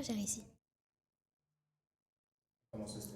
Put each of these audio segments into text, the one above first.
j'ai réussi. Comment ça se fait?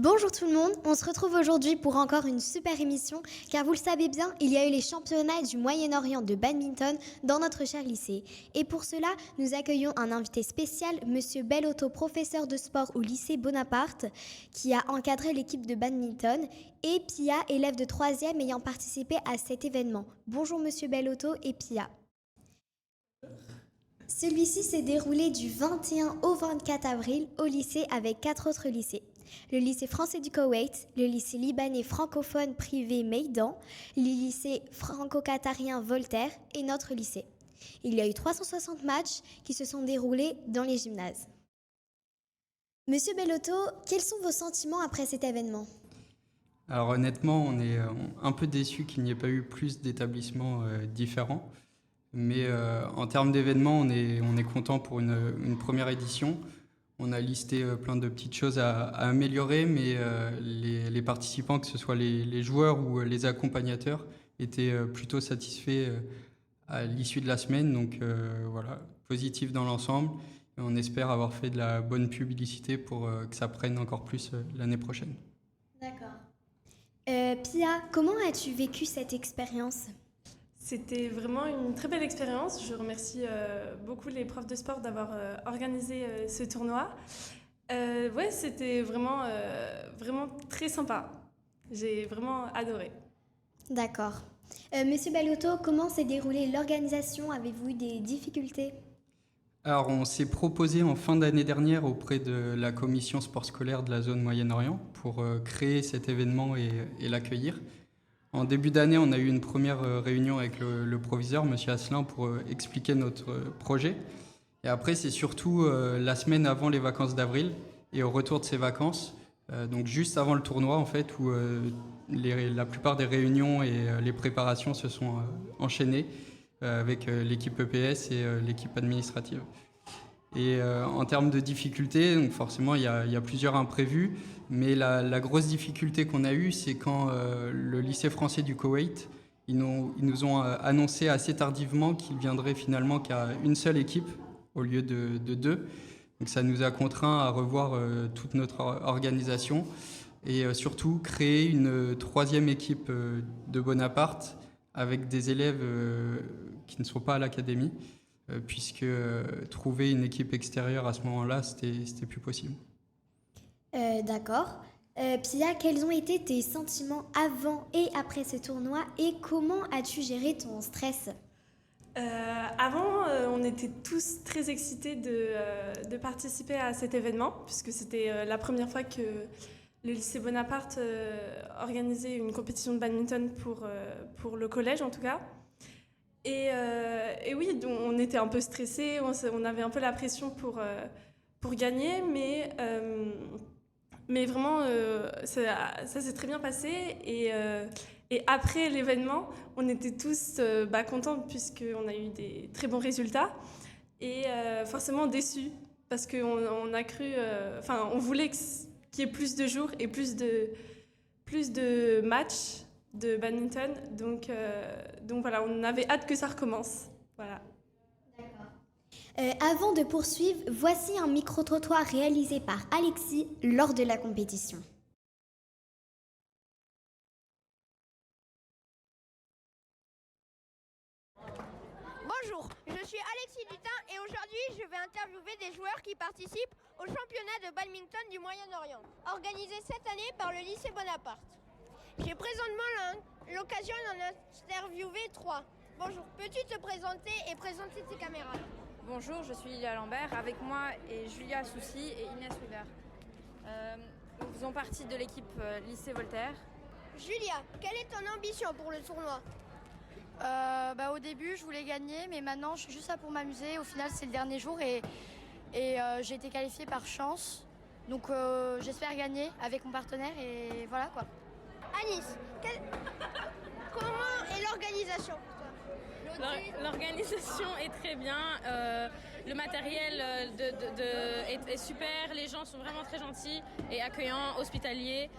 Bonjour tout le monde, on se retrouve aujourd'hui pour encore une super émission car vous le savez bien, il y a eu les championnats du Moyen-Orient de badminton dans notre cher lycée. Et pour cela, nous accueillons un invité spécial, Monsieur Bellotto, professeur de sport au lycée Bonaparte, qui a encadré l'équipe de badminton, et Pia, élève de 3e ayant participé à cet événement. Bonjour Monsieur Bellotto et Pia. Celui-ci s'est déroulé du 21 au 24 avril au lycée avec 4 autres lycées. Le lycée français du Koweït, le lycée libanais francophone privé Meydan, le lycée franco-qatarien Voltaire et notre lycée. Il y a eu 360 matchs qui se sont déroulés dans les gymnases. Monsieur Bellotto, quels sont vos sentiments après cet événement ? Alors honnêtement, on est un peu déçus qu'il n'y ait pas eu plus d'établissements différents. Mais en termes d'événements, on est content pour une première édition. On a listé plein de petites choses à améliorer, mais les participants, que ce soit les joueurs ou les accompagnateurs, étaient plutôt satisfaits à l'issue de la semaine. Donc voilà, positif dans l'ensemble. Et on espère avoir fait de la bonne publicité pour que ça prenne encore plus l'année prochaine. D'accord. Pia, comment as-tu vécu cette expérience ? C'était vraiment une très belle expérience. Je remercie beaucoup les profs de sport d'avoir organisé ce tournoi. Ouais, c'était vraiment très sympa. J'ai vraiment adoré. D'accord. Monsieur Bellotto, comment s'est déroulée l'organisation ? Avez-vous eu des difficultés ? Alors, on s'est proposé en fin d'année dernière auprès de la commission sport scolaire de la zone Moyen-Orient pour créer cet événement et l'accueillir. En début d'année, on a eu une première réunion avec le proviseur, M. Asselin, pour expliquer notre projet. Et après, c'est surtout la semaine avant les vacances d'avril et au retour de ces vacances, donc juste avant le tournoi, en fait, où la plupart des réunions et les préparations se sont enchaînées avec l'équipe EPS et l'équipe administrative. Et en termes de difficultés, donc forcément, il y a plusieurs imprévus. Mais la grosse difficulté qu'on a eue, c'est quand le lycée français du Koweït, ils nous ont annoncé assez tardivement qu'il viendrait finalement qu'à une seule équipe au lieu de deux. Donc ça nous a contraints à revoir toute notre organisation et surtout créer une troisième équipe de Bonaparte avec des élèves qui ne sont pas à l'académie, puisque trouver une équipe extérieure à ce moment-là, c'était plus possible. D'accord. Pia, quels ont été tes sentiments avant et après ce tournoi et comment as-tu géré ton stress ? Avant, on était tous très excités de participer à cet événement, puisque c'était la première fois que le lycée Bonaparte organisait une compétition de badminton pour le collège en tout cas. Et oui, donc on était un peu stressés, on avait un peu la pression pour gagner, mais vraiment, ça s'est très bien passé. Et après l'événement, on était tous contents puisqu'on a eu des très bons résultats et forcément déçus parce qu'on a cru, on voulait qu'il y ait plus de jours et plus de matchs de badminton. Donc voilà, on avait hâte que ça recommence. Voilà. Avant de poursuivre, voici un micro-trottoir réalisé par Alexis lors de la compétition. Bonjour, je suis Alexis Dutin et aujourd'hui je vais interviewer des joueurs qui participent au championnat de badminton du Moyen-Orient, organisé cette année par le lycée Bonaparte. J'ai présentement l'occasion d'en interviewer 3. Bonjour, peux-tu te présenter et présenter tes camarades ? Bonjour, je suis Lilia Lambert. Avec moi est Julia Soucy et Inès Weber. Nous faisons partie de l'équipe lycée Voltaire. Julia, quelle est ton ambition pour le tournoi? Au début, je voulais gagner, mais maintenant, je suis juste là pour m'amuser. Au final, c'est le dernier jour et j'ai été qualifiée par chance. Donc, j'espère gagner avec mon partenaire et voilà quoi. Anis, comment est l'organisation pour toi? L'organisation est très bien. Le matériel est super. Les gens sont vraiment très gentils et accueillants, hospitaliers.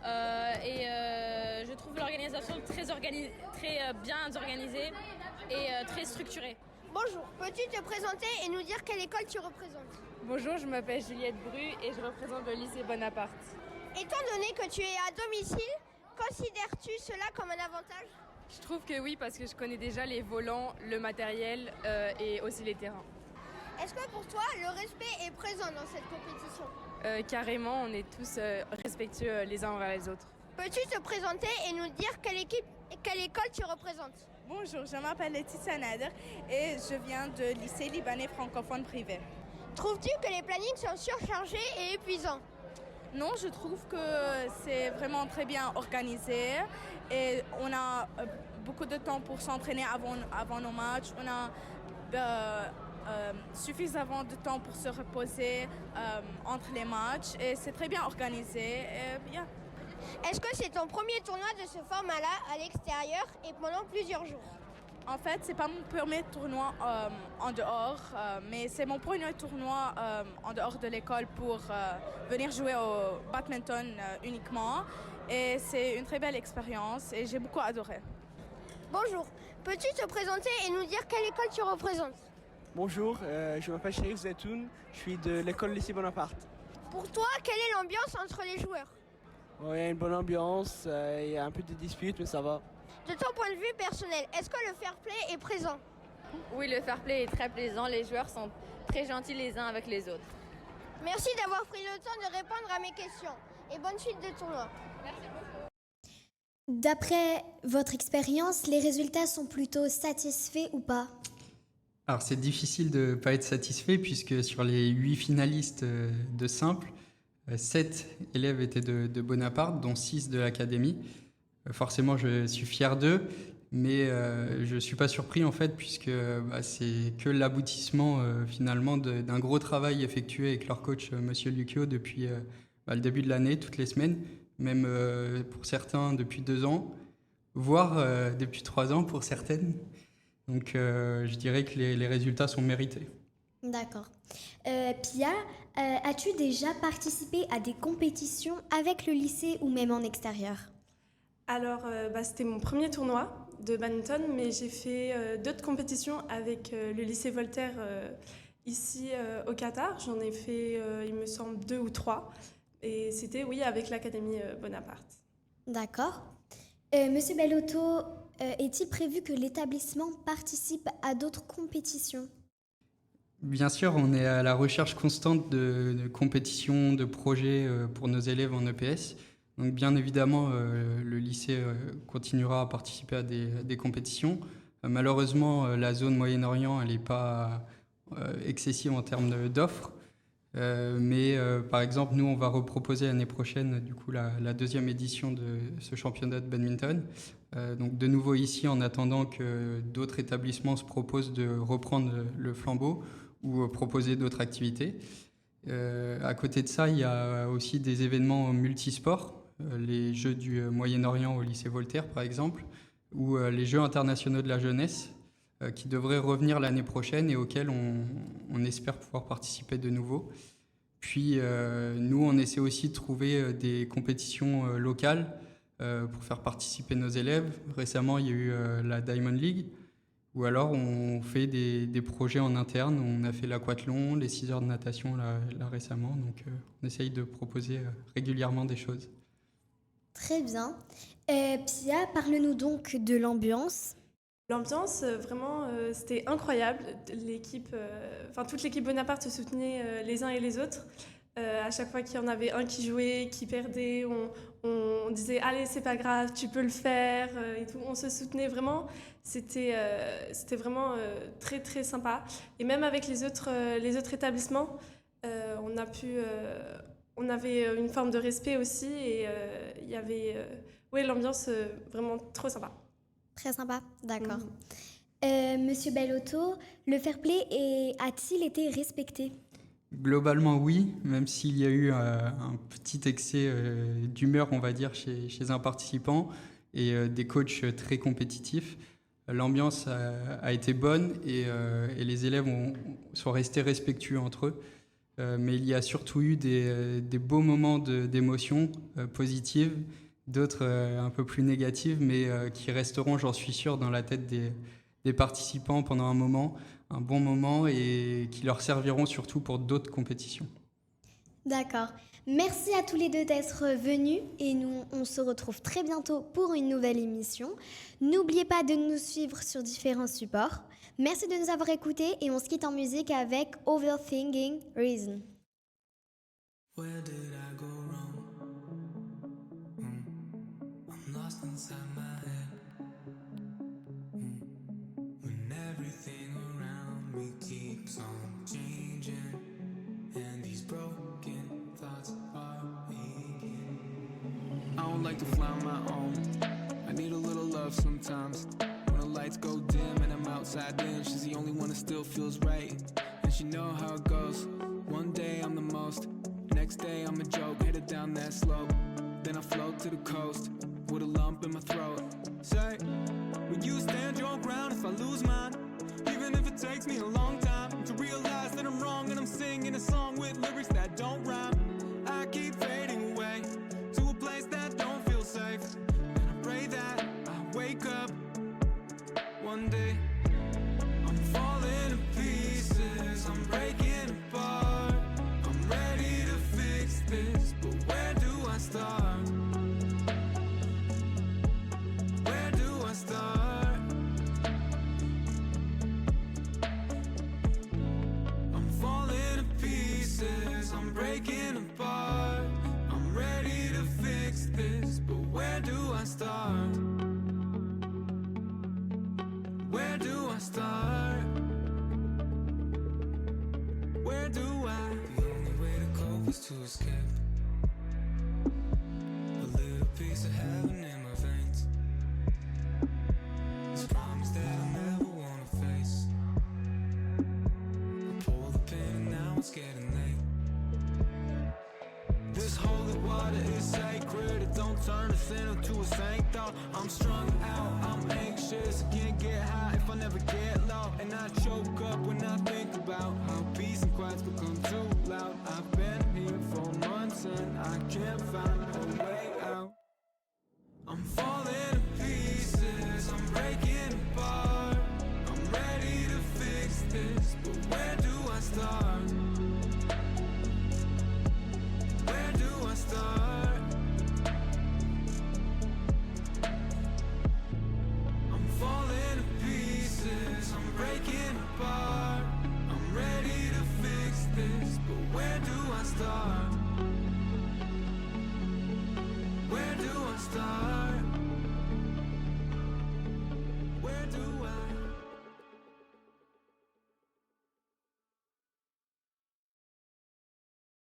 Je trouve l'organisation très bien organisée et très structurée. Bonjour, peux-tu te présenter et nous dire quelle école tu représentes? Bonjour, je m'appelle Juliette Bru et je représente le lycée Bonaparte. Étant donné que tu es à domicile, considères-tu cela comme un avantage? Je trouve que oui, parce que je connais déjà les volants, le matériel et aussi les terrains. Est-ce que pour toi, le respect est présent dans cette compétition? Carrément, on est tous respectueux les uns envers les autres. Peux-tu te présenter et nous dire quelle école tu représentes? Bonjour, je m'appelle Laetitia Nader et je viens de lycée libanais francophone privé. Trouves-tu que les plannings sont surchargés et épuisants? Non, je trouve que c'est vraiment très bien organisé et on a beaucoup de temps pour s'entraîner avant nos matchs. On a suffisamment de temps pour se reposer entre les matchs et c'est très bien organisé. Et bien. Est-ce que c'est ton premier tournoi de ce format-là à l'extérieur et pendant plusieurs jours? En fait, c'est pas mon premier tournoi en dehors, mais c'est mon premier tournoi en dehors de l'école pour venir jouer au badminton uniquement. Et c'est une très belle expérience et j'ai beaucoup adoré. Bonjour, peux-tu te présenter et nous dire quelle école tu représentes? Bonjour, je m'appelle Chérif Zetoun, je suis de l'école lycée Bonaparte. Pour toi, quelle est l'ambiance entre les joueurs? Il y a une bonne ambiance, il y a un peu de disputes, mais ça va. De ton point de vue personnel, est-ce que le fair play est présent? Oui, le fair play est très plaisant. Les joueurs sont très gentils les uns avec les autres. Merci d'avoir pris le temps de répondre à mes questions et bonne suite de tournoi. Merci beaucoup. D'après votre expérience, les résultats sont plutôt satisfaits ou pas? Alors c'est difficile de ne pas être satisfait puisque sur les 8 finalistes de simple, 7 élèves étaient de Bonaparte, dont 6 de l'académie. Forcément, je suis fier d'eux, mais je ne suis pas surpris en fait puisque c'est que l'aboutissement finalement d'un gros travail effectué avec leur coach Monsieur Lucchio depuis le début de l'année, toutes les semaines, même pour certains depuis 2 ans, voire depuis 3 ans pour certaines. Donc je dirais que les résultats sont mérités. D'accord. Pia, as-tu déjà participé à des compétitions avec le lycée ou même en extérieur? Alors, c'était mon premier tournoi de badminton, mais j'ai fait d'autres compétitions avec le lycée Voltaire ici au Qatar. J'en ai fait, il me semble, 2 ou 3. Et c'était, oui, avec l'Académie Bonaparte. D'accord. Monsieur Bellotto, est-il prévu que l'établissement participe à d'autres compétitions? Bien sûr, on est à la recherche constante de compétitions, de projets pour nos élèves en EPS. Donc bien évidemment, le lycée continuera à participer à des compétitions. Malheureusement, la zone Moyen-Orient, elle n'est pas excessive en termes d'offres. Mais par exemple, nous, on va reproposer l'année prochaine du coup, la deuxième édition de ce championnat de badminton. Donc de nouveau ici, en attendant que d'autres établissements se proposent de reprendre le flambeau ou proposer d'autres activités. À côté de ça, il y a aussi des événements multisports, les Jeux du Moyen-Orient au lycée Voltaire par exemple, ou les Jeux internationaux de la jeunesse qui devraient revenir l'année prochaine et auxquels on espère pouvoir participer de nouveau. Puis nous, on essaie aussi de trouver des compétitions locales pour faire participer nos élèves. Récemment, il y a eu la Diamond League, ou alors on fait des projets en interne. On a fait l'aquathlon, les 6 heures de natation là récemment. Donc on essaye de proposer régulièrement des choses. Très bien. Pia, parle-nous donc de l'ambiance. L'ambiance, vraiment, c'était incroyable. Toute l'équipe Bonaparte se soutenait les uns et les autres. À chaque fois qu'il y en avait un qui jouait, qui perdait, on disait « Allez, c'est pas grave, tu peux le faire » et tout. On se soutenait vraiment. C'était vraiment très, très sympa. Et même avec les autres établissements, on a pu on avait une forme de respect aussi et il y avait l'ambiance vraiment trop sympa. Très sympa, d'accord. Monsieur Bellotto, le fair play a-t-il été respecté ? Globalement, oui, même s'il y a eu un petit excès d'humeur, on va dire, chez un participant et des coachs très compétitifs. L'ambiance a été bonne et les élèves sont restés respectueux entre eux. Mais il y a surtout eu des beaux moments d'émotion positives, d'autres un peu plus négatives, mais qui resteront, j'en suis sûr, dans la tête des participants pendant un bon moment, et qui leur serviront surtout pour d'autres compétitions. D'accord. Merci à tous les deux d'être venus et nous, on se retrouve très bientôt pour une nouvelle émission. N'oubliez pas de nous suivre sur différents supports. Merci de nous avoir écoutés et on se quitte en musique avec Overthinking Reason. Where did I go wrong? I'm lost inside my head. When everything around me keeps on changing, and these broken thoughts are aching. I don't like to fly on my own. I need a little love sometimes. When the lights go dim and I'm outside in, she's the only one that still feels right. And she know how it goes. One day I'm the most, next day I'm a joke, headed down that slope. Then I float to the coast, with a lump in my throat. Say, will you stand your ground if I lose mine? Even if it takes me a long time to realize that I'm wrong and I'm singing a song with lyrics that don't rhyme. I keep fading away to a place that don't feel safe, and I pray that I wake up one day. I'm falling to pieces, I'm breaking apart. I'm ready to fix this, but where do I start? Where do I start? I'm falling to pieces, I'm breaking apart. I'm ready to fix this, but where do I start? Where do I start? Where do I? The only way to cope is to escape. A little piece of heaven in my veins. This promise that I never wanna face. I pull the pin and now it's getting late. This holy water is sacred. It don't turn a sinner to a saint though. I'm strung out, I'm anxious. I can't get high if I never get low. And I choke up when I think about how peace and quiet's become too loud. I've been here for months and I can't find